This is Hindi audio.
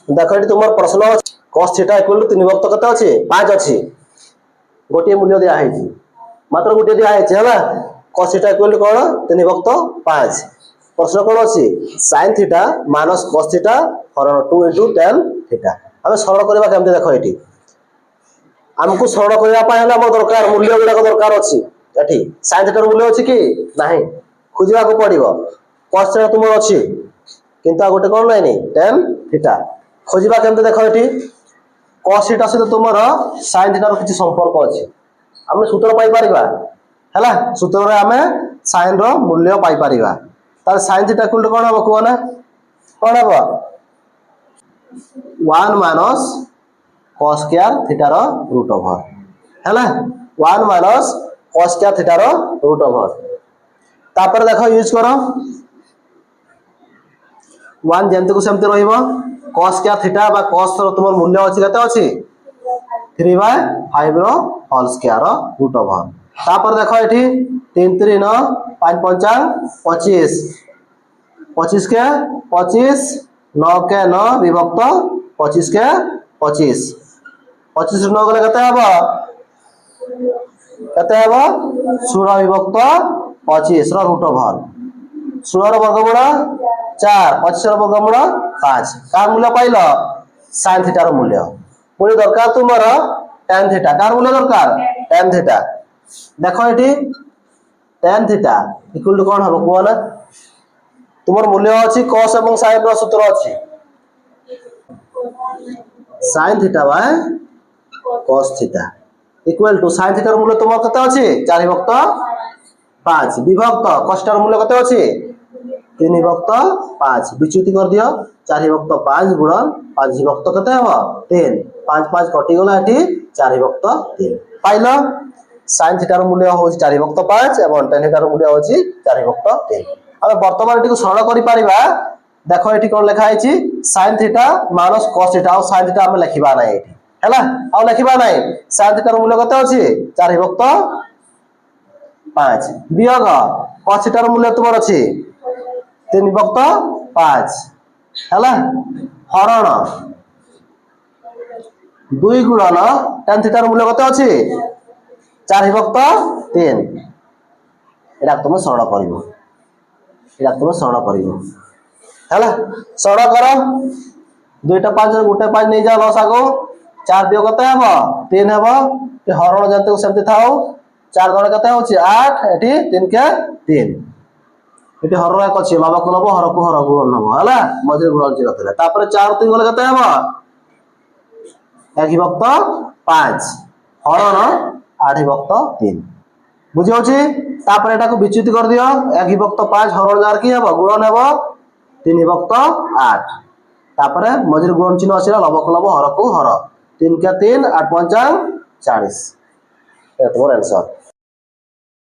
देख ये तुम प्रश्न cos थीटा इक्वल टू 3 विभक्त कते अछि 5 अछि गोटे मूल्य दिया है मात्र गोटे दिया है cos थीटा इक्वल टू कोन 3 विभक्त 5 प्रश्न कोन अछि sin theta minus cos theta हरण 2 * tan थीटा हम सरल करबा केमते देखो एठी हमको सरल करबा पय हला हमर दरकार मूल्य गुडा दरकार अछि एठी sin थीटा मूल्य अछि कि नाही खोजिबा को पड़िबो cos थीटा तुम अछि किंतु गोटे कोन नाही tan थीटा खोजिबा केमते देखो एठी cos थीटा से तुमर sin थीटा रो किछि संपर्क अछि हम सूत्र पाई परिबा हैला सूत्र रे हमें sin रो मूल्य पाई परिबा तार sin थीटा इक्वल टू कोन हो कोना कोन हो 1 minus cos square theta rho root over हैला 1 minus cos square theta rho root over तापर देखो यूज करो 1 जेंते को सेमते रहिबो cos स्क्वायर थीटा बा cos रो तुम मूल्य अछि कते अछि 3/5 रो whole square rho root over तापर देखो एठी 3 3 9 5 5 25 25 के 25 9 के 9 विभक्त 25 के 25 25 9 गले कते हबो 16 विभक्त 25 रो रूट ओवर 16 रो वर्गमूल 4 25 रो वर्गमूल 5 का मूल्य पाइलो sin थीटा रो मूल्य पुनी दरकार तुमरो tan थीटा कार मूल्य दरकार tan थीटा देखो एठी tan थीटा इक्वल टू कोन हबो कोना तुमर मूल्य अछि cos एवं sin रो सूत्र अछि sin theta by cos theta equal to sin theta रो मूल्य तुमर कते अछि 4 विभक्त 5 विभक्त cos रो मूल्य कते अछि 3 विभक्त 5 विच्युति कर दियो 4 विभक्त 5 गुणन 5 विभक्त कते हबो 3 5 5 कटि गला एठी 4 विभक्त 3 पाइलो sin थीटा रो मूल्य हो 4 विभक्त 5 एवं tan थीटा रो मूल्य हो 4 विभक्त 3 अब वर्तमान एठी को सरल करि परिबा देखो एठी कोन लिखा आइछि sin theta minus cos theta और sin थीटा हम लिखिबा नै एठी हैला आ लिखिबा नै sin थीटा रो मूल्य कते अछि 4 विभक्त 5 वियोग cos थीटा रो मूल्य तुमर अछि 3 विभक्त 5 हैला हरण 2 गुणन tan थीटा रो मूल्य कते अछि 4 विभक्त 3 एटा तुम सरल करिवो एटा तुम सरल करिवो हैला सरल करो 2टा 5 गोटे 5 नै जा लस आगो 4 दियो कते हबो 3 हबो ए हरण जानते को सेमते थाओ 4 गण कते होछि 8 एठी 3 के 3 एठी हरण एक अछि लबा को लबो हर को गुणन हबो हैला मजे गुणन चिन्ह थले तापर 4 3 गण कते हबो 1 विभक्त 5 हरण 8 विभक्त 3 बुझि होछि तापर एटा को विच्युत कर दियो 1 विभक्त 5 हरण जार की हबो गुणन हबो 3 विभक्त 8 तापर मजे गुणन चिन्ह अछि लबा को लबो हर को हर 3 के 3 8 5 40 ए तोर आंसर